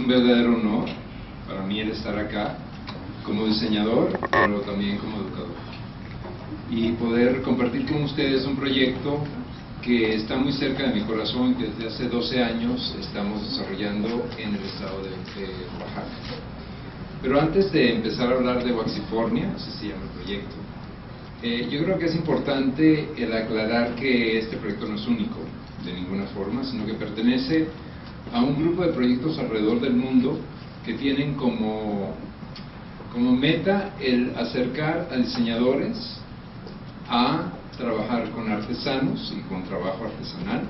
un verdadero honor para mí el estar acá como diseñador, pero también como educador, y poder compartir con ustedes un proyecto que está muy cerca de mi corazón, que desde hace 12 años estamos desarrollando en el estado de Oaxaca. Pero antes de empezar a hablar de Waxifornia, así se llama el proyecto, yo creo que es importante el aclarar que este proyecto no es único de ninguna forma, sino que pertenece a un grupo de proyectos alrededor del mundo que tienen como meta el acercar a diseñadores a trabajar con artesanos y con trabajo artesanal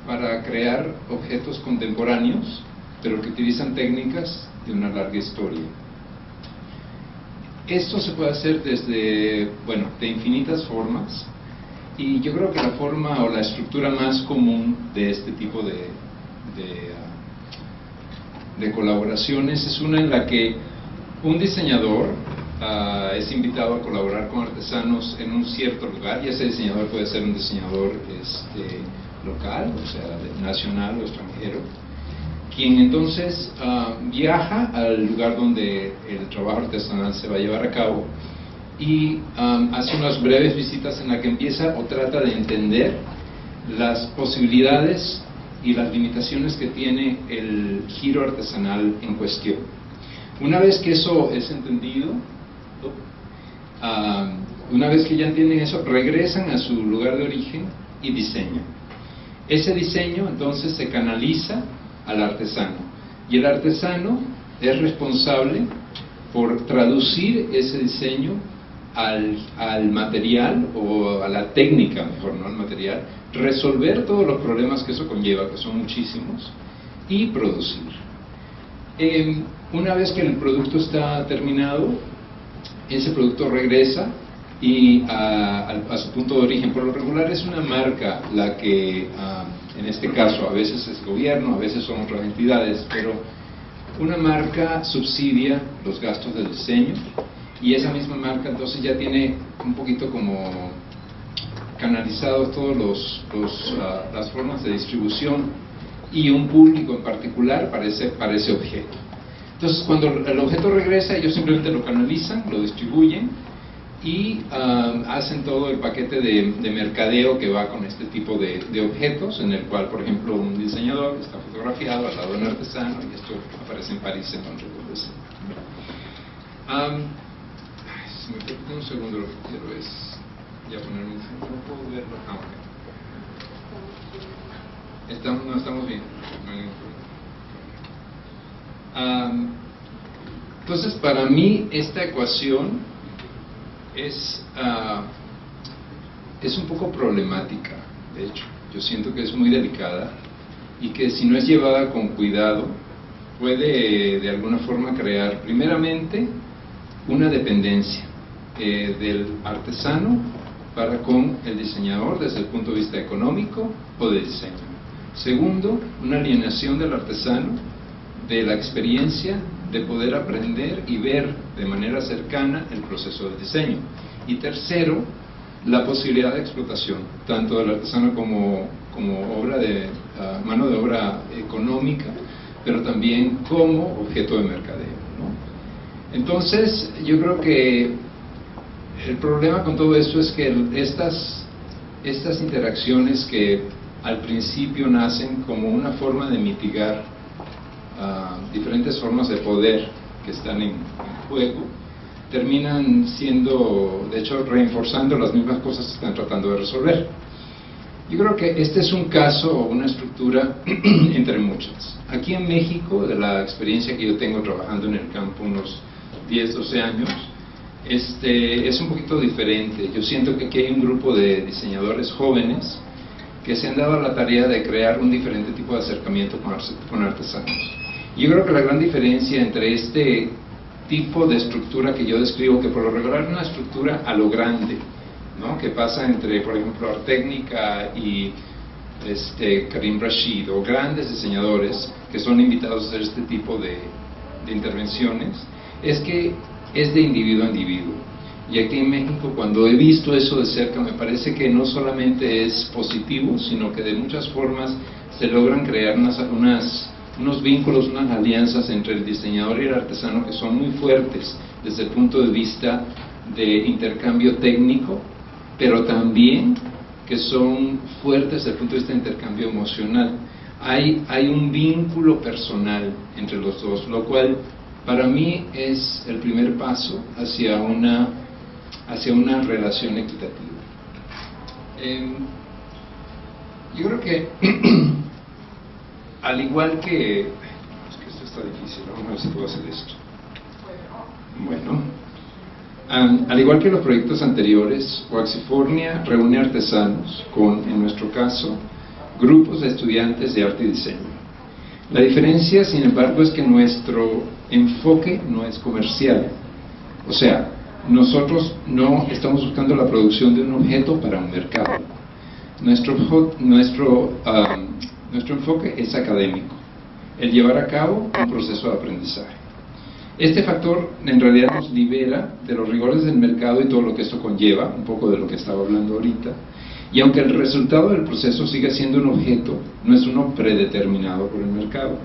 para crear objetos contemporáneos, pero que utilizan técnicas de una larga historia. Esto se puede hacer desde, bueno, de infinitas formas, y yo creo que la forma o la estructura más común de este tipo de colaboraciones es una en la que un diseñador es invitado a colaborar con artesanos en un cierto lugar, y ese diseñador puede ser un diseñador local, o sea, nacional o extranjero, quien entonces viaja al lugar donde el trabajo artesanal se va a llevar a cabo y hace unas breves visitas en la que empieza o trata de entender las posibilidades y las limitaciones que tiene el giro artesanal en cuestión. Una vez que eso es entendido, una vez que ya entienden eso, regresan a su lugar de origen y diseñan. Ese diseño entonces se canaliza al artesano, y el artesano es responsable por traducir ese diseño al material, o a la técnica, mejor, no al material, resolver todos los problemas que eso conlleva, que son muchísimos, y producir. Una vez que el producto está terminado, ese producto regresa y a su punto de origen. Por lo regular es una marca la que, en este caso, a veces es gobierno, a veces son otras entidades, pero una marca subsidia los gastos del diseño, y esa misma marca entonces ya tiene un poquito como canalizados todos las formas de distribución y un público en particular para ese objeto. Entonces, cuando el objeto regresa, ellos simplemente lo canalizan, lo distribuyen y hacen todo el paquete de mercadeo que va con este tipo de objetos, en el cual, por ejemplo, un diseñador está fotografiado al lado de un artesano, y esto aparece en París en Londres. Si me permite un segundo, lo que quiero es ya ponerme un ejemplo. No puedo verlo. Ok. No estamos bien. No hay ningún problema. Entonces, para mí esta ecuación es un poco problemática. De hecho, yo siento que es muy delicada, y que si no es llevada con cuidado puede de alguna forma crear primeramente una dependencia del artesano para con el diseñador desde el punto de vista económico o de diseño. Segundo, una alienación del artesano de la experiencia de poder aprender y ver de manera cercana el proceso de diseño. Y tercero, la posibilidad de explotación, tanto del artesano como obra de mano de obra económica, pero también como objeto de mercadeo, ¿no? Entonces, yo creo que el problema con todo esto es que estas interacciones, que al principio nacen como una forma de mitigar diferentes formas de poder que están en juego, terminan siendo, de hecho, reforzando las mismas cosas que están tratando de resolver. Yo creo que este es un caso o una estructura entre muchas. Aquí en México, de la experiencia que yo tengo trabajando en el campo unos 10, 12 años, es un poquito diferente. Yo siento que aquí hay un grupo de diseñadores jóvenes que se han dado a la tarea de crear un diferente tipo de acercamiento con artesanos. Yo creo que la gran diferencia entre este tipo de estructura que yo describo, que por lo regular es una estructura a lo grande, ¿no?, que pasa entre, por ejemplo, Artécnica y Karim Rashid, o grandes diseñadores que son invitados a hacer este tipo de intervenciones, es que es de individuo a individuo. Y aquí en México, cuando he visto eso de cerca, me parece que no solamente es positivo, sino que de muchas formas se logran crear unas unos vínculos, unas alianzas entre el diseñador y el artesano que son muy fuertes desde el punto de vista de intercambio técnico, pero también que son fuertes desde el punto de vista de intercambio emocional. Hay un vínculo personal entre los dos, lo cual para mí es el primer paso hacia una relación equitativa. Yo creo que al igual que... Es que esto está difícil, vamos a ver si puedo hacer esto. Bueno, al igual que los proyectos anteriores, Waxifornia reúne artesanos con, en nuestro caso, grupos de estudiantes de arte y diseño. La diferencia, sin embargo, es que nuestro enfoque no es comercial. O sea, nosotros no estamos buscando la producción de un objeto para un mercado. Nuestro enfoque es académico, el llevar a cabo un proceso de aprendizaje. Este factor en realidad nos libera de los rigores del mercado y todo lo que esto conlleva, un poco de lo que estaba hablando ahorita, y aunque el resultado del proceso siga siendo un objeto, no es uno predeterminado por el mercado.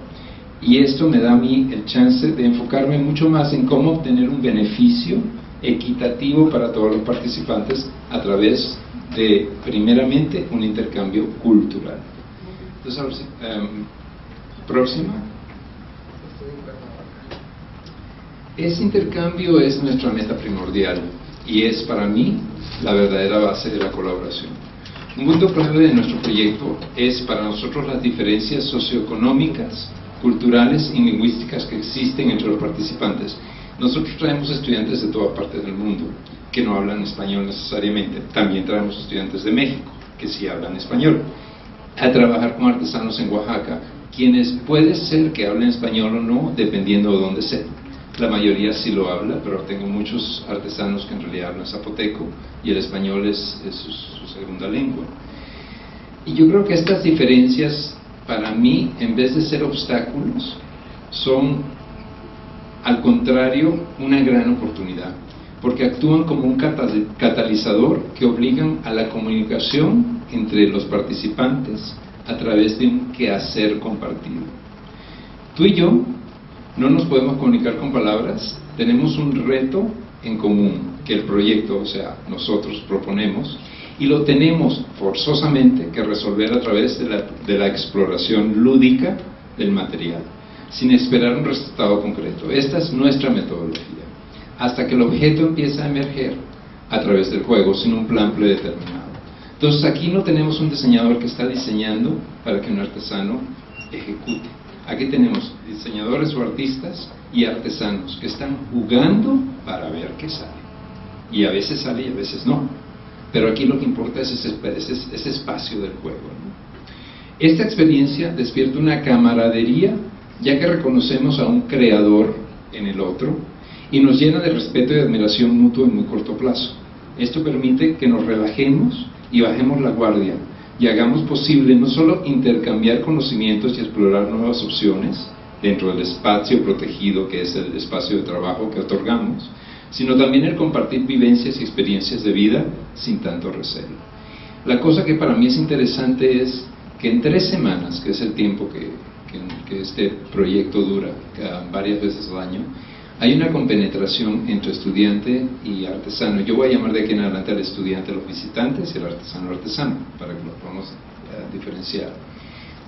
Y esto me da a mí el chance de enfocarme mucho más en cómo obtener un beneficio equitativo para todos los participantes a través de, primeramente, un intercambio cultural. Entonces, ahora sí, próxima. Ese intercambio es nuestra meta primordial y es para mí la verdadera base de la colaboración. Un punto clave de nuestro proyecto es para nosotros las diferencias socioeconómicas, culturales y lingüísticas que existen entre los participantes. Nosotros traemos estudiantes de toda parte del mundo que no hablan español necesariamente. También traemos estudiantes de México que sí hablan español. A trabajar con artesanos en Oaxaca, quienes puede ser que hablen español o no, dependiendo de dónde sea. La mayoría sí lo habla, pero tengo muchos artesanos que en realidad hablan zapoteco y el español es su segunda lengua. Y yo creo que estas diferencias, para mí, en vez de ser obstáculos, son, al contrario, una gran oportunidad, porque actúan como un catalizador que obligan a la comunicación entre los participantes a través de un quehacer compartido. Tú y yo no nos podemos comunicar con palabras, tenemos un reto en común que el proyecto, o sea, nosotros proponemos, y lo tenemos forzosamente que resolver a través de la exploración lúdica del material, sin esperar un resultado concreto. Esta es nuestra metodología, hasta que el objeto empieza a emerger a través del juego, sin un plan predeterminado. Entonces aquí no tenemos un diseñador que está diseñando para que un artesano ejecute. Aquí tenemos diseñadores o artistas y artesanos que están jugando para ver qué sale. Y a veces sale y a veces no. Pero aquí lo que importa es ese espacio del juego, ¿no? Esta experiencia despierta una camaradería, ya que reconocemos a un creador en el otro y nos llena de respeto y admiración mutuo en muy corto plazo. Esto permite que nos relajemos y bajemos la guardia y hagamos posible no solo intercambiar conocimientos y explorar nuevas opciones dentro del espacio protegido que es el espacio de trabajo que otorgamos, sino también el compartir vivencias y experiencias de vida sin tanto recelo. La cosa que para mí es interesante es que en 3 semanas, que es el tiempo que este proyecto dura varias veces al año, hay una compenetración entre estudiante y artesano. Yo voy a llamar de aquí en adelante al estudiante los visitantes y al artesano para que los podamos diferenciar.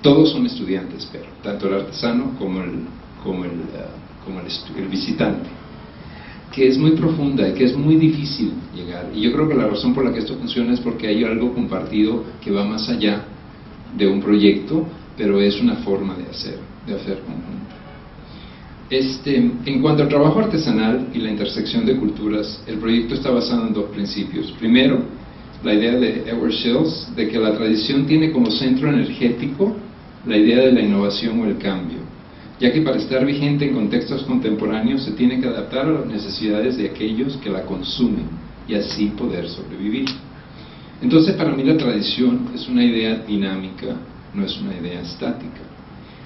Todos son estudiantes, pero tanto el artesano como el visitante, que es muy profunda y que es muy difícil llegar. Y yo creo que la razón por la que esto funciona es porque hay algo compartido que va más allá de un proyecto, pero es una forma de hacer conjunto. En cuanto al trabajo artesanal y la intersección de culturas, el proyecto está basado en 2 principios. Primero, la idea de Edward Shills de que la tradición tiene como centro energético la idea de la innovación o el cambio, ya que para estar vigente en contextos contemporáneos se tiene que adaptar a las necesidades de aquellos que la consumen y así poder sobrevivir. Entonces, para mí la tradición es una idea dinámica, no es una idea estática.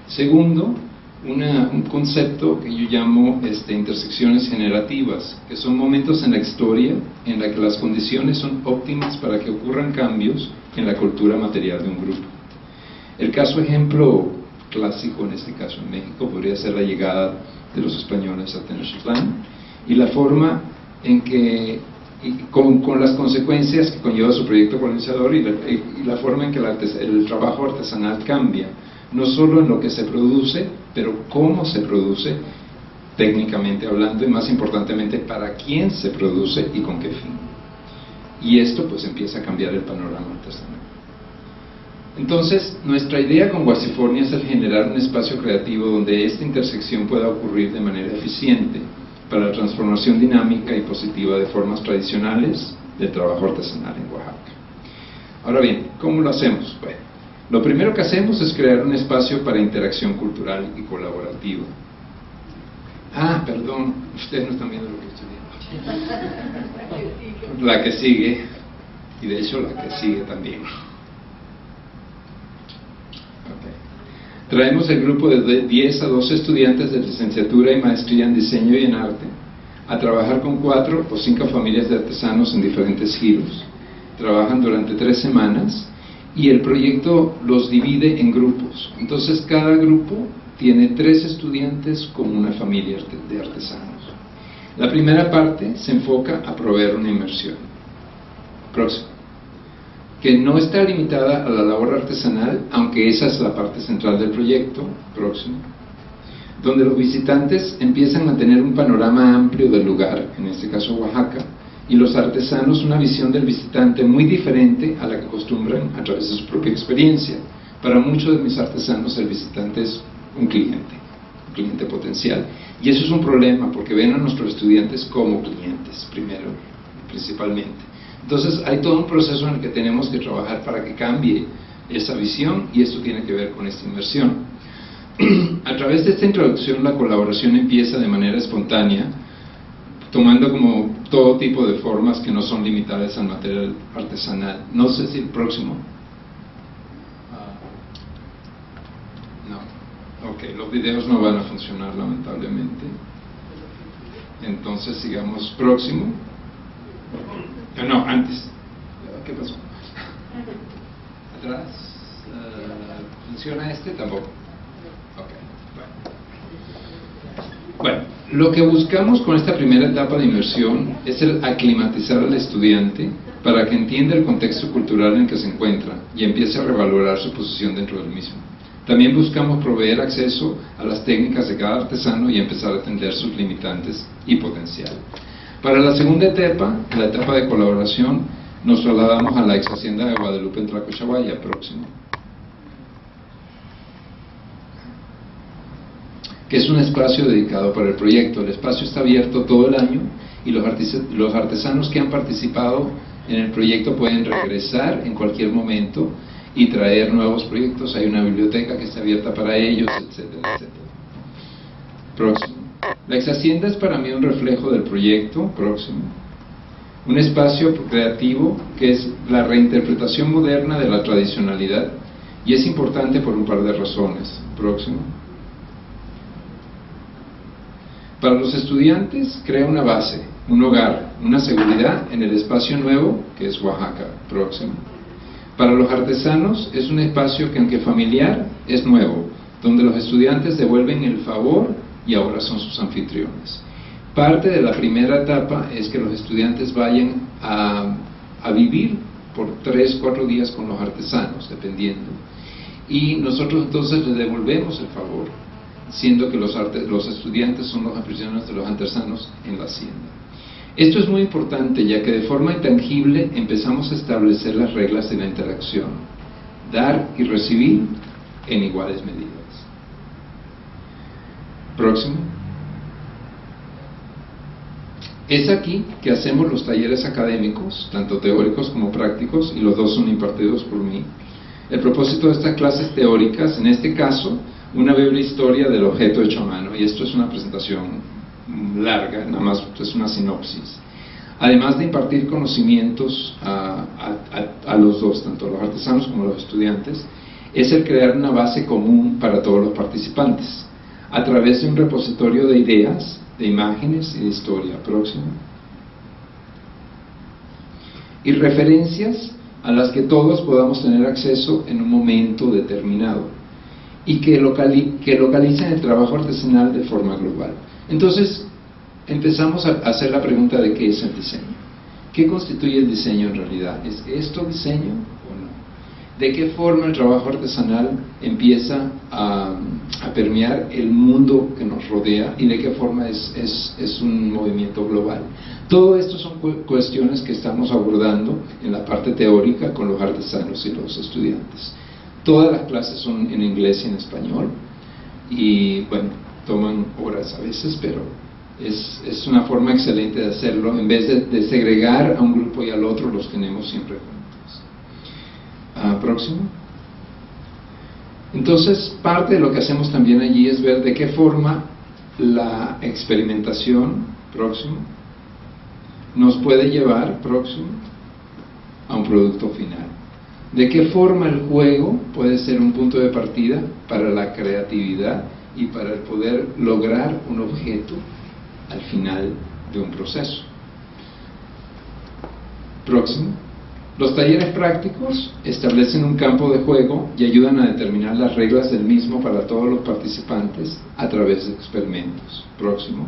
Segundo, un concepto que yo llamo intersecciones generativas, que son momentos en la historia en la que las condiciones son óptimas para que ocurran cambios en la cultura material de un grupo. El caso ejemplo clásico en este caso en México podría ser la llegada de los españoles a Tenochtitlán y la forma en que, con las consecuencias que conlleva su proyecto colonizador y la forma en que el trabajo artesanal cambia, no solo en lo que se produce, pero cómo se produce, técnicamente hablando, y más importantemente, para quién se produce y con qué fin. Y esto pues empieza a cambiar el panorama artesanal. Entonces, nuestra idea con Guasifornia es el generar un espacio creativo donde esta intersección pueda ocurrir de manera eficiente para la transformación dinámica y positiva de formas tradicionales del trabajo artesanal en Oaxaca. Ahora bien, ¿cómo lo hacemos? Bueno, lo primero que hacemos es crear un espacio para interacción cultural y colaborativa. Ah, perdón, ustedes no están viendo lo que estoy viendo. La que sigue, y de hecho la que sigue también. Traemos el grupo de 10 a 12 estudiantes de licenciatura y maestría en diseño y en arte a trabajar con 4 o 5 familias de artesanos en diferentes giros. Trabajan durante 3 semanas y el proyecto los divide en grupos. Entonces cada grupo tiene 3 estudiantes con una familia de artesanos. La primera parte se enfoca a proveer una inmersión. Próximo. Que no está limitada a la labor artesanal, aunque esa es la parte central del proyecto. Próximo. Donde los visitantes empiezan a tener un panorama amplio del lugar, en este caso Oaxaca, y los artesanos una visión del visitante muy diferente a la que acostumbran a través de su propia experiencia. Para muchos de mis artesanos el visitante es un cliente potencial, y eso es un problema porque ven a nuestros estudiantes como clientes primero, principalmente. Entonces hay todo un proceso en el que tenemos que trabajar para que cambie esa visión, y esto tiene que ver con esta inmersión. A través de esta introducción la colaboración empieza de manera espontánea, tomando como todo tipo de formas que no son limitadas al material artesanal. No sé si el próximo. No. Ok, los videos no van a funcionar lamentablemente. Entonces sigamos próximo. No, antes. ¿Qué pasó? ¿Atrás? ¿Funciona este? Tampoco. Ok, bueno, lo que buscamos con esta primera etapa de inmersión es el aclimatizar al estudiante para que entienda el contexto cultural en que se encuentra y empiece a revalorar su posición dentro del mismo. También buscamos proveer acceso a las técnicas de cada artesano y empezar a atender sus limitantes y potencial. Para la segunda etapa, la etapa de colaboración, nos trasladamos a la ex hacienda de Guadalupe en Tlacochahuaya, próximo, que es un espacio dedicado para el proyecto. El espacio está abierto todo el año y los artesanos que han participado en el proyecto pueden regresar en cualquier momento y traer nuevos proyectos. Hay una biblioteca que está abierta para ellos, etcétera, etcétera. Próximo. La ex hacienda es para mí un reflejo del proyecto. Próximo. Un espacio creativo que es la reinterpretación moderna de la tradicionalidad, y es importante por un par de razones. Próximo. Para los estudiantes crea una base, un hogar, una seguridad en el espacio nuevo que es Oaxaca. Próximo. Para los artesanos es un espacio que, aunque familiar, es nuevo, donde los estudiantes devuelven el favor y ahora son sus anfitriones. Parte de la primera etapa es que los estudiantes vayan a vivir por 3-4 días con los artesanos, dependiendo, y nosotros entonces les devolvemos el favor, siendo que los estudiantes son los anfitriones de los artesanos en la hacienda. Esto es muy importante, ya que de forma intangible empezamos a establecer las reglas de la interacción, dar y recibir en iguales medidas. Próximo. Es aquí que hacemos los talleres académicos, tanto teóricos como prácticos, y los dos son impartidos por mí. El propósito de estas clases teóricas, en este caso, una breve historia del objeto hecho a mano, y esto es una presentación larga, nada más es una sinopsis. Además de impartir conocimientos a los dos, tanto a los artesanos como a los estudiantes, es el crear una base común para todos los participantes, a través de un repositorio de ideas, de imágenes y de historia. Próximo. Y referencias a las que todos podamos tener acceso en un momento determinado. y que localicen el trabajo artesanal de forma global. Entonces, empezamos a hacer la pregunta de qué es el diseño. ¿Qué constituye el diseño en realidad? ¿Es esto diseño o no? ¿De qué forma el trabajo artesanal empieza a permear el mundo que nos rodea y de qué forma es un movimiento global? Todo esto son cuestiones que estamos abordando en la parte teórica con los artesanos y los estudiantes. Todas las clases son en inglés y en español y bueno, toman horas a veces, pero es una forma excelente de hacerlo. En vez de segregar a un grupo y al otro, los tenemos siempre juntos. Próximo. Entonces, parte de lo que hacemos también allí es ver de qué forma la experimentación, próximo, nos puede llevar, próximo, a un producto final. De qué forma el juego puede ser un punto de partida para la creatividad y para el poder lograr un objeto al final de un proceso. Próximo. Los talleres prácticos establecen un campo de juego y ayudan a determinar las reglas del mismo para todos los participantes a través de experimentos. Próximo.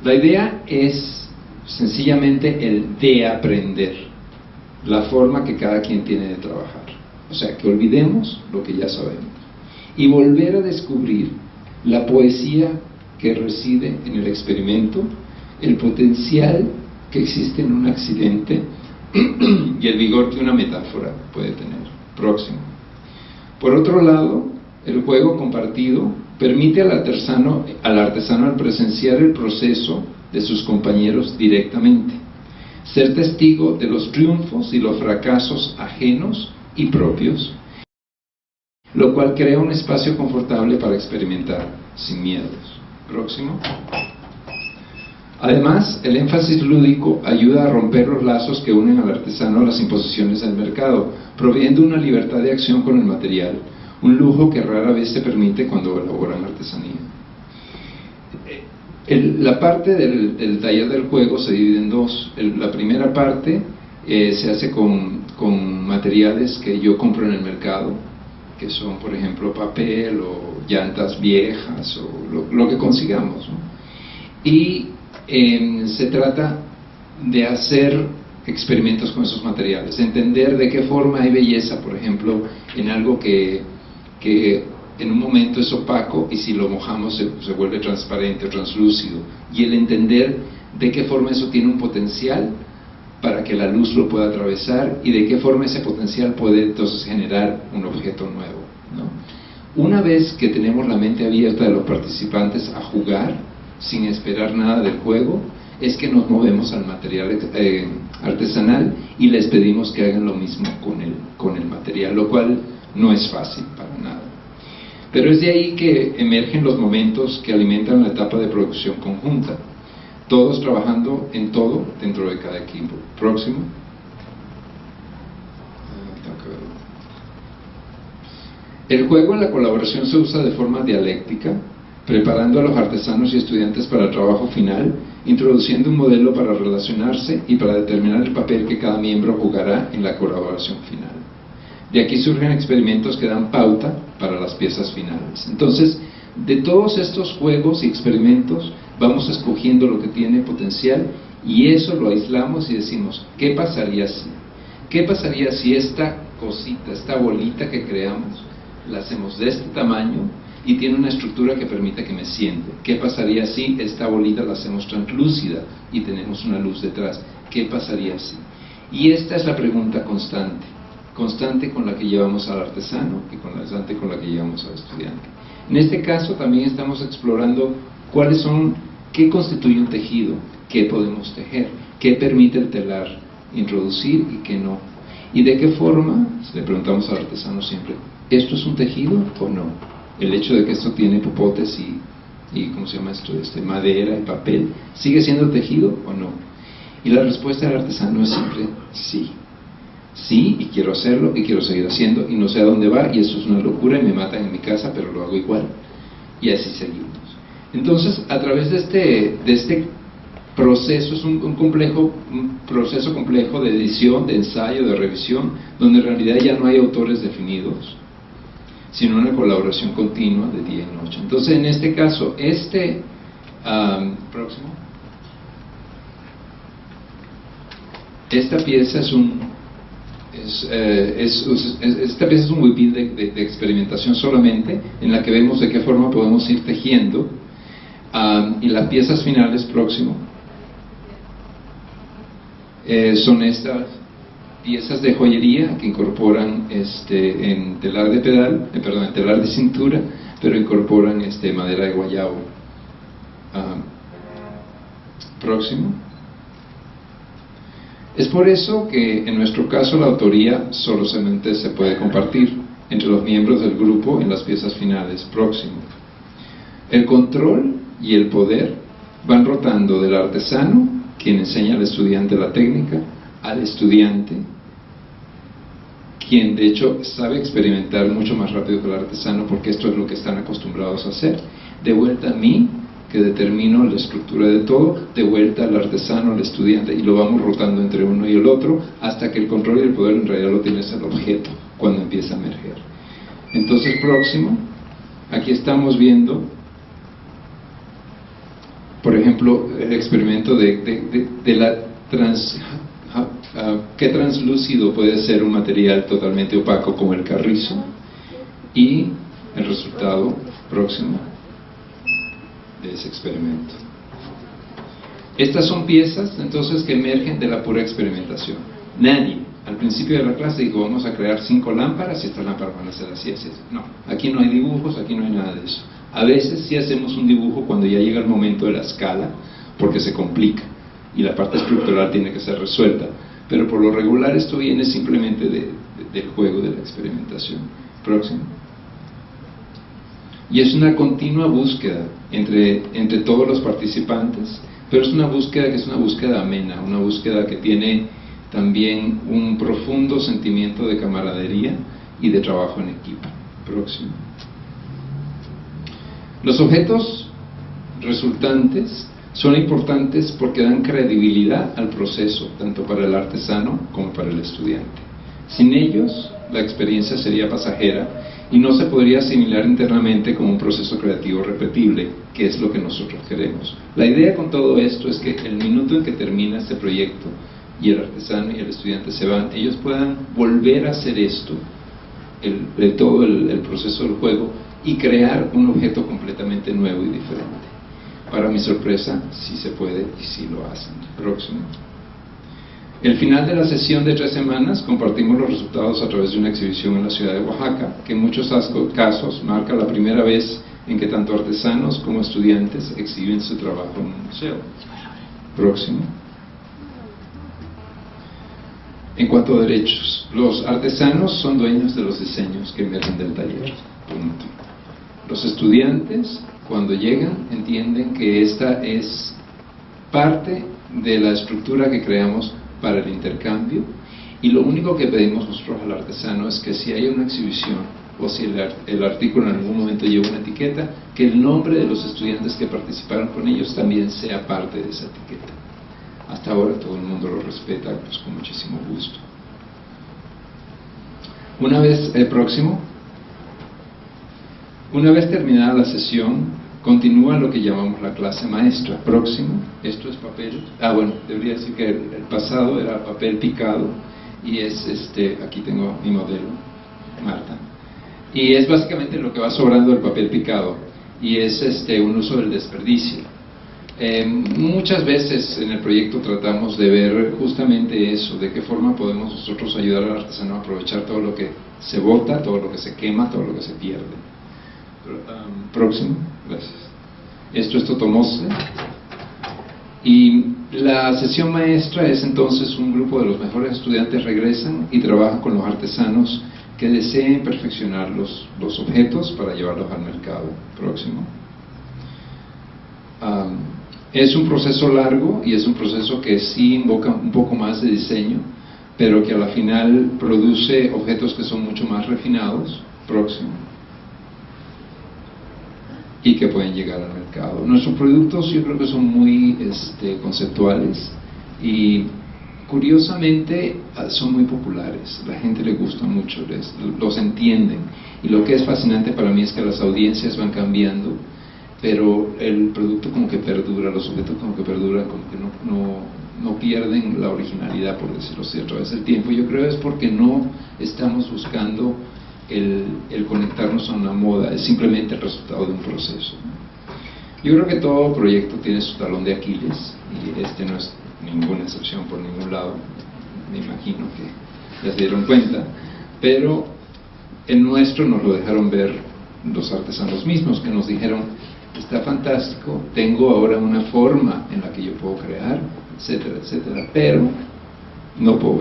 La idea es sencillamente el de aprender, la forma que cada quien tiene de trabajar. O sea, que olvidemos lo que ya sabemos y volver a descubrir la poesía que reside en el experimento, el potencial que existe en un accidente y el vigor que una metáfora puede tener. Próximo. Por otro lado, el juego compartido permite al artesano al presenciar el proceso de sus compañeros directamente, ser testigo de los triunfos y los fracasos ajenos y propios, lo cual crea un espacio confortable para experimentar sin miedos. Próximo. Además, el énfasis lúdico ayuda a romper los lazos que unen al artesano a las imposiciones del mercado, proveyendo una libertad de acción con el material, un lujo que rara vez se permite cuando elaboran artesanía. La parte del taller del juego se divide en dos. La primera parte se hace con materiales que yo compro en el mercado, que son, por ejemplo, papel o llantas viejas o lo que consigamos, ¿no? Y se trata de hacer experimentos con esos materiales, entender de qué forma hay belleza, por ejemplo, en algo que en un momento es opaco y si lo mojamos se vuelve transparente o translúcido, y el entender de qué forma eso tiene un potencial para que la luz lo pueda atravesar y de qué forma ese potencial puede entonces generar un objeto nuevo, ¿no? Una vez que tenemos la mente abierta de los participantes a jugar sin esperar nada del juego, es que nos movemos al material artesanal y les pedimos que hagan lo mismo con el material, lo cual no es fácil para nada. Pero es de ahí que emergen los momentos que alimentan la etapa de producción conjunta, todos trabajando en todo dentro de cada equipo. Próximo. El juego en la colaboración se usa de forma dialéctica, preparando a los artesanos y estudiantes para el trabajo final, introduciendo un modelo para relacionarse y para determinar el papel que cada miembro jugará en la colaboración final. De aquí surgen experimentos que dan pauta para las piezas finales. Entonces, de todos estos juegos y experimentos, vamos escogiendo lo que tiene potencial y eso lo aislamos y decimos, ¿qué pasaría si? ¿Qué pasaría si esta cosita, esta bolita que creamos, la hacemos de este tamaño y tiene una estructura que permita que me siente? ¿Qué pasaría si esta bolita la hacemos translúcida y tenemos una luz detrás? ¿Qué pasaría si? Y esta es la pregunta constante con la que llevamos al artesano y constante con la que llevamos al estudiante. En este caso también estamos explorando qué constituye un tejido, qué podemos tejer, qué permite el telar introducir y qué no. Y de qué forma, le preguntamos al artesano siempre, ¿esto es un tejido o no? El hecho de que esto tiene popotes y ¿cómo se llama esto? Madera y papel, ¿sigue siendo tejido o no? Y la respuesta del artesano es siempre sí. Sí, y quiero hacerlo, y quiero seguir haciendo, y no sé a dónde va, y eso es una locura, y me matan en mi casa, pero lo hago igual. Y así seguimos. Entonces, a través de este proceso, es un proceso complejo de edición, de ensayo, de revisión, donde en realidad ya no hay autores definidos, sino una colaboración continua de día y noche. Entonces, en este caso, próximo. Esta pieza es un whip de experimentación solamente, en la que vemos de qué forma podemos ir tejiendo, y las piezas finales, próximo, son estas piezas de joyería que incorporan en telar de pedal, en telar de cintura, pero incorporan madera de guayabo. Próximo. Es por eso que en nuestro caso la autoría solamente se puede compartir entre los miembros del grupo en las piezas finales. Próximo. El control y el poder van rotando del artesano, quien enseña al estudiante la técnica, al estudiante, quien de hecho sabe experimentar mucho más rápido que el artesano, porque esto es lo que están acostumbrados a hacer. De vuelta a mí, que determino la estructura de todo, de vuelta al artesano, al estudiante, y lo vamos rotando entre uno y el otro, hasta que el control y el poder en realidad lo tienes el objeto, cuando empieza a emerger. Entonces, próximo, aquí estamos viendo, por ejemplo, el experimento de la qué translúcido puede ser un material totalmente opaco como el carrizo, y el resultado próximo de ese experimento. Estas son piezas entonces que emergen de la pura experimentación. Nadie al principio de la clase dijo vamos a crear 5 lámparas y estas lámparas van a ser así, así. No, aquí no hay dibujos, aquí no hay nada de eso. A veces sí hacemos un dibujo cuando ya llega el momento de la escala, porque se complica y la parte estructural tiene que ser resuelta, pero por lo regular esto viene simplemente del juego, de la experimentación. Próximo. Y es una continua búsqueda entre todos los participantes, pero es una búsqueda que es una búsqueda amena, una búsqueda que tiene también un profundo sentimiento de camaradería y de trabajo en equipo. Próximo. Los objetos resultantes son importantes porque dan credibilidad al proceso, tanto para el artesano como para el estudiante. Sin ellos, la experiencia sería pasajera y no se podría asimilar internamente como un proceso creativo repetible, que es lo que nosotros queremos. La idea con todo esto es que el minuto en que termina este proyecto y el artesano y el estudiante se van, ellos puedan volver a hacer esto, todo el proceso del juego, y crear un objeto completamente nuevo y diferente. Para mi sorpresa, sí se puede y sí lo hacen. Próximo. El final de la sesión de 3 semanas compartimos los resultados a través de una exhibición en la ciudad de Oaxaca, que en muchos casos marca la primera vez en que tanto artesanos como estudiantes exhiben su trabajo en un museo. Próximo. En cuanto a derechos, los artesanos son dueños de los diseños que emergen del taller. Punto. Los estudiantes, cuando llegan, entienden que esta es parte de la estructura que creamos para el intercambio, y lo único que pedimos nosotros al artesano es que si hay una exhibición o si el artículo en algún momento lleva una etiqueta, que el nombre de los estudiantes que participaron con ellos también sea parte de esa etiqueta. Hasta ahora todo el mundo lo respeta, pues con muchísimo gusto. Una vez terminada la sesión, continúa lo que llamamos la clase maestra. Próximo. Esto es papel. Bueno, debería decir que el pasado era papel picado, y es aquí tengo mi modelo, Marta. Y es básicamente lo que va sobrando del papel picado, y es un uso del desperdicio. Muchas veces en el proyecto tratamos de ver justamente eso, de qué forma podemos nosotros ayudar al artesano a aprovechar todo lo que se bota, todo lo que se quema, todo lo que se pierde. Próximo. Gracias. Esto es Totomose. Y la sesión maestra es entonces un grupo de los mejores estudiantes regresan y trabajan con los artesanos que deseen perfeccionar los objetos para llevarlos al mercado. Próximo. Es un proceso largo y es un proceso que sí invoca un poco más de diseño, pero que a la final produce objetos que son mucho más refinados. Próximo. Y que pueden llegar al mercado. Nuestros productos yo creo que son muy conceptuales, y curiosamente son muy populares, la gente le gusta mucho, los entienden, y lo que es fascinante para mí es que las audiencias van cambiando, pero el producto como que perdura, los objetos como que perduran, como que no pierden la originalidad, por decirlo así, a través del tiempo. Yo creo es porque no estamos buscando el conectarnos a una moda, es simplemente el resultado de un proceso. Yo creo que todo proyecto tiene su talón de Aquiles, y este no es ninguna excepción por ningún lado, me imagino que ya se dieron cuenta, pero el nuestro nos lo dejaron ver los artesanos mismos, que nos dijeron: está fantástico, tengo ahora una forma en la que yo puedo crear, etcétera, etcétera, pero no puedo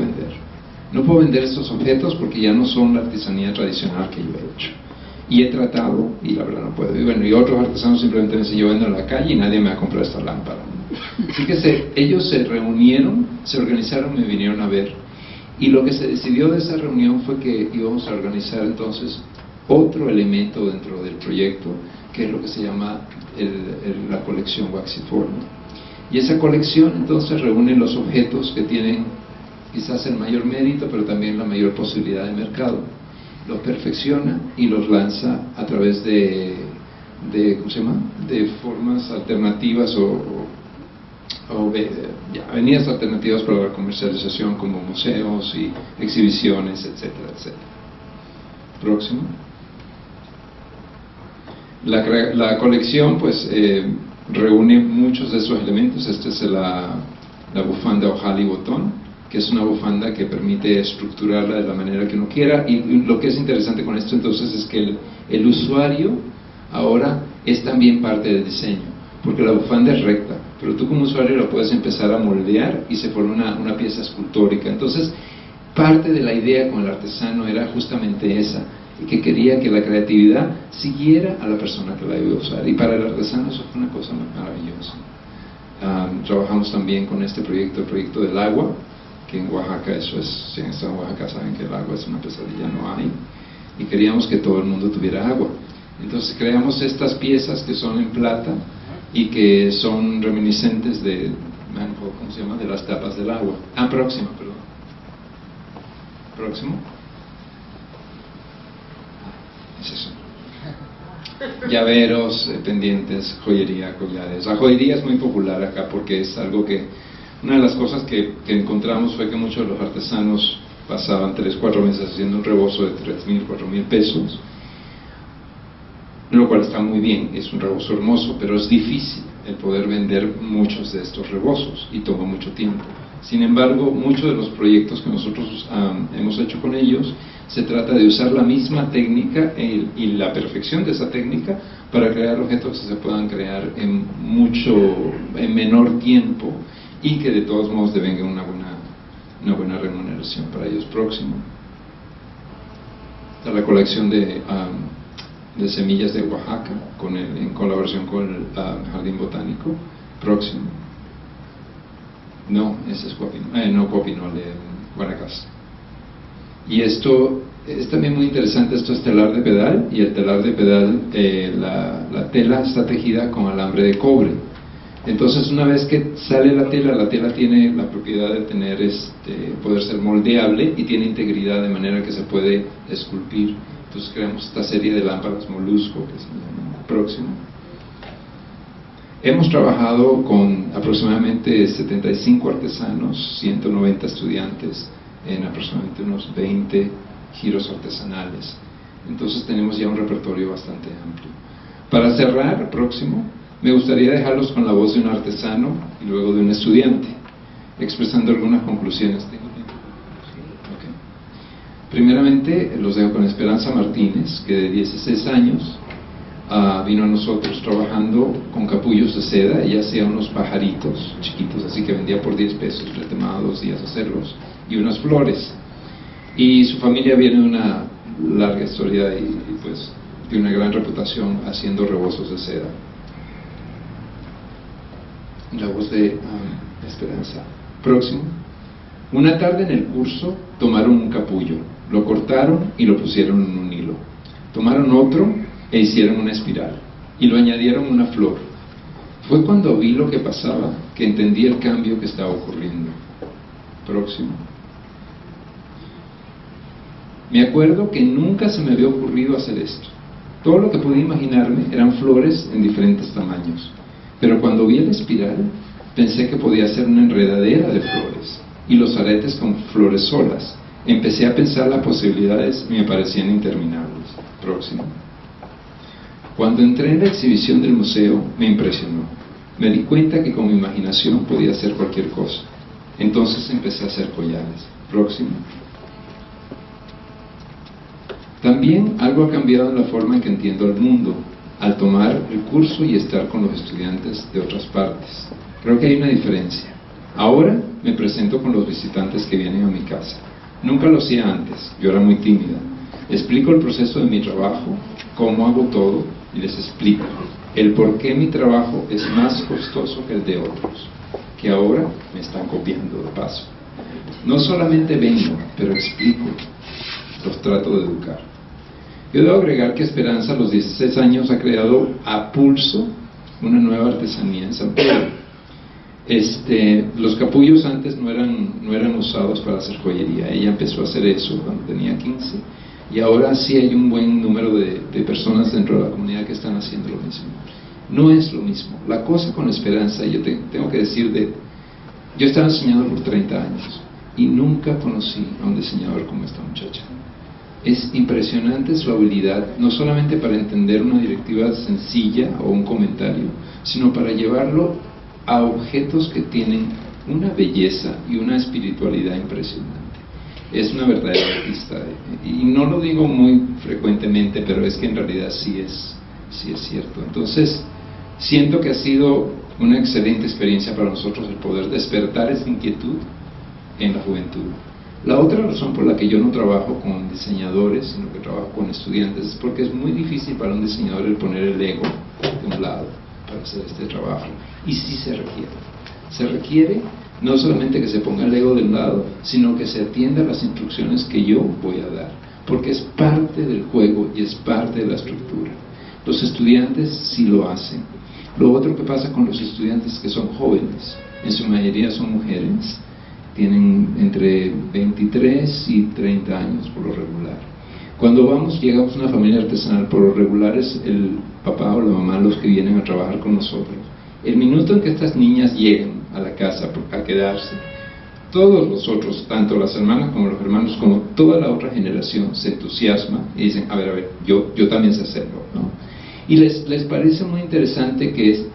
vender estos objetos porque ya no son la artesanía tradicional que yo he hecho, y he tratado, y la verdad no puedo. Y bueno, y otros artesanos simplemente me dicen: yo vendo en la calle y nadie me va a comprar esta lámpara. Así que ellos se reunieron, se organizaron, me vinieron a ver, y lo que se decidió de esa reunión fue que íbamos a organizar entonces otro elemento dentro del proyecto, que es lo que se llama la colección Waxiform. Y esa colección entonces reúne los objetos que tienen quizás el mayor mérito, pero también la mayor posibilidad de mercado. Los perfecciona y los lanza a través ¿cómo se llama?, de formas alternativas o avenidas alternativas para la comercialización, como museos y exhibiciones, etcétera, etcétera. Próximo. La colección pues reúne muchos de esos elementos. Esta es la bufanda Ojali Botón, que es una bufanda que permite estructurarla de la manera que uno quiera, y lo que es interesante con esto entonces es que el usuario ahora es también parte del diseño, porque la bufanda es recta, pero tú como usuario la puedes empezar a moldear y se forma una pieza escultórica. Entonces parte de la idea con el artesano era justamente esa, que quería que la creatividad siguiera a la persona que la iba a usar, y para el artesano eso fue una cosa maravillosa. Trabajamos también con este proyecto, el proyecto del agua, que en Oaxaca, eso es, si han estado en Oaxaca saben que el agua es una pesadilla, no hay, y queríamos que todo el mundo tuviera agua. Entonces creamos estas piezas que son en plata y que son reminiscentes de, ¿cómo se llama?, de las tapas del agua. Próximo, perdón. Próximo. Es eso. Llaveros, pendientes, joyería, collares. La joyería es muy popular acá porque es algo que, una de las cosas que encontramos fue que muchos de los artesanos pasaban 3-4 meses haciendo un rebozo de 3,000-4,000 pesos, lo cual está muy bien, es un rebozo hermoso, pero es difícil el poder vender muchos de estos rebozos y toma mucho tiempo. Sin embargo, muchos de los proyectos que nosotros hemos hecho con ellos, se trata de usar la misma técnica y la perfección de esa técnica para crear objetos que se puedan crear en menor tiempo, y que de todos modos devenga una buena remuneración para ellos. Próximo. Está la colección de semillas de Oaxaca, en colaboración con el Jardín Botánico. Próximo. No, ese es Copinol, Guanacaste. Y esto es también muy interesante. Esto es telar de pedal, y el telar de pedal, la tela está tejida con alambre de cobre. Entonces una vez que sale la tela tiene la propiedad de tener poder ser moldeable y tiene integridad, de manera que se puede esculpir. Entonces creamos esta serie de lámparas molusco, que se llama. Próximo. Hemos trabajado con aproximadamente 75 artesanos, 190 estudiantes, en aproximadamente unos 20 giros artesanales. Entonces tenemos ya un repertorio bastante amplio. Para cerrar, próximo, me gustaría dejarlos con la voz de un artesano y luego de un estudiante, expresando algunas conclusiones. ¿Tengo tiempo? Okay. Primeramente, los dejo con Esperanza Martínez, que de 16 años vino a nosotros trabajando con capullos de seda. Ella hacía unos pajaritos chiquitos, así que vendía por 10 pesos, le tomaba 2 días hacerlos, y unas flores. Y su familia viene de una larga historia y pues de una gran reputación haciendo rebozos de seda. La voz de Esperanza. Próximo. Una tarde en el curso tomaron un capullo, lo cortaron y lo pusieron en un hilo. Tomaron otro e hicieron una espiral y lo añadieron una flor. Fue cuando vi lo que pasaba que entendí el cambio que estaba ocurriendo. Próximo. Me acuerdo que nunca se me había ocurrido hacer esto. Todo lo que podía imaginarme eran flores en diferentes tamaños. Pero cuando vi la espiral, pensé que podía ser una enredadera de flores. Y los aretes con flores solas. Empecé a pensar las posibilidades y me parecían interminables. Próximo. Cuando entré en la exhibición del museo, me impresionó. Me di cuenta que con mi imaginación podía hacer cualquier cosa. Entonces empecé a hacer collares. Próximo. También algo ha cambiado en la forma en que entiendo el mundo, al tomar el curso y estar con los estudiantes de otras partes. Creo que hay una diferencia. Ahora me presento con los visitantes que vienen a mi casa. Nunca lo hacía antes, yo era muy tímida. Explico el proceso de mi trabajo, cómo hago todo, y les explico el por qué mi trabajo es más costoso que el de otros, que ahora me están copiando de paso. No solamente vengo, pero explico, los trato de educar. Yo debo agregar que Esperanza a los 16 años ha creado a pulso una nueva artesanía en San Pedro. Los capullos antes no eran usados para hacer joyería. Ella empezó a hacer eso cuando tenía 15 y ahora sí hay un buen número de personas dentro de la comunidad que están haciendo lo mismo. No es lo mismo. La cosa con Esperanza, yo tengo que decir, yo estaba enseñando por 30 años y nunca conocí a un diseñador como esta muchacha. Es impresionante su habilidad, no solamente para entender una directiva sencilla o un comentario, sino para llevarlo a objetos que tienen una belleza y una espiritualidad impresionante. Es una verdadera artista, y no lo digo muy frecuentemente, pero es que en realidad sí es cierto. Entonces, siento que ha sido una excelente experiencia para nosotros el poder despertar esa inquietud en la juventud. La otra razón por la que yo no trabajo con diseñadores, sino que trabajo con estudiantes, es porque es muy difícil para un diseñador el poner el ego de un lado para hacer este trabajo. Y sí se requiere. Se requiere no solamente que se ponga el ego de un lado, sino que se atienda a las instrucciones que yo voy a dar, porque es parte del juego y es parte de la estructura. Los estudiantes sí lo hacen. Lo otro que pasa con los estudiantes es que son jóvenes, en su mayoría son mujeres, tienen entre 23 y 30 años por lo regular. Cuando llegamos a una familia artesanal, por lo regular es el papá o la mamá los que vienen a trabajar con nosotros. El minuto en que estas niñas llegan a la casa a quedarse, todos los otros, tanto las hermanas como los hermanos, como toda la otra generación, se entusiasma y dicen, a ver, yo también sé hacerlo, ¿no? Y les parece muy interesante que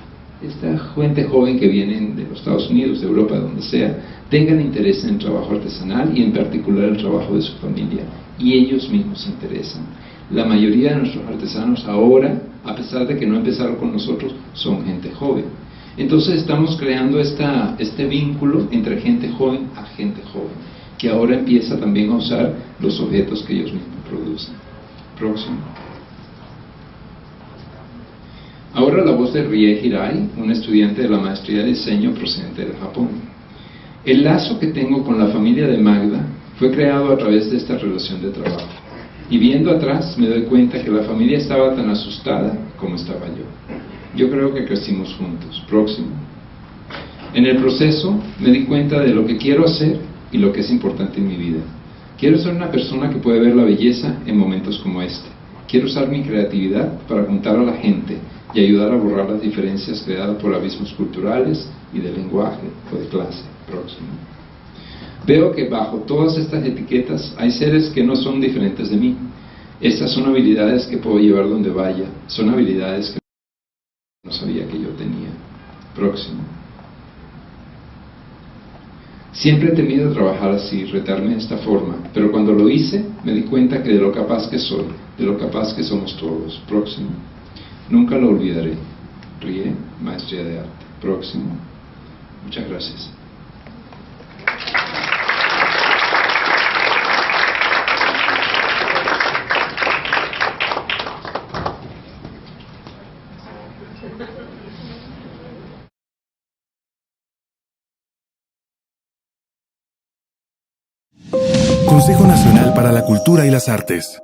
esta gente joven que vienen de los Estados Unidos, de Europa, de donde sea, tengan interés en el trabajo artesanal y en particular el trabajo de su familia, y ellos mismos se interesan. La mayoría de nuestros artesanos ahora, a pesar de que no empezaron con nosotros, son gente joven. Entonces estamos creando este vínculo entre gente joven a gente joven, que ahora empieza también a usar los objetos que ellos mismos producen. Próximo. Ahora la voz de Rie Hirai, un estudiante de la maestría de diseño procedente del Japón. El lazo que tengo con la familia de Magda fue creado a través de esta relación de trabajo. Y viendo atrás me doy cuenta que la familia estaba tan asustada como estaba yo. Yo creo que crecimos juntos. Próximo. En el proceso me di cuenta de lo que quiero hacer y lo que es importante en mi vida. Quiero ser una persona que puede ver la belleza en momentos como este. Quiero usar mi creatividad para juntar a la gente y ayudar a borrar las diferencias creadas por abismos culturales y de lenguaje o de clase. Próximo. Veo que bajo todas estas etiquetas hay seres que no son diferentes de mí. Estas son habilidades que puedo llevar donde vaya, son habilidades que no sabía que yo tenía. Próximo. Siempre he temido trabajar así, retarme de esta forma, pero cuando lo hice me di cuenta que de lo capaz que soy, de lo capaz que somos todos. Próximo. Nunca lo olvidaré. Rie, maestría de arte. Próximo. Muchas gracias. Consejo Nacional para la Cultura y las Artes.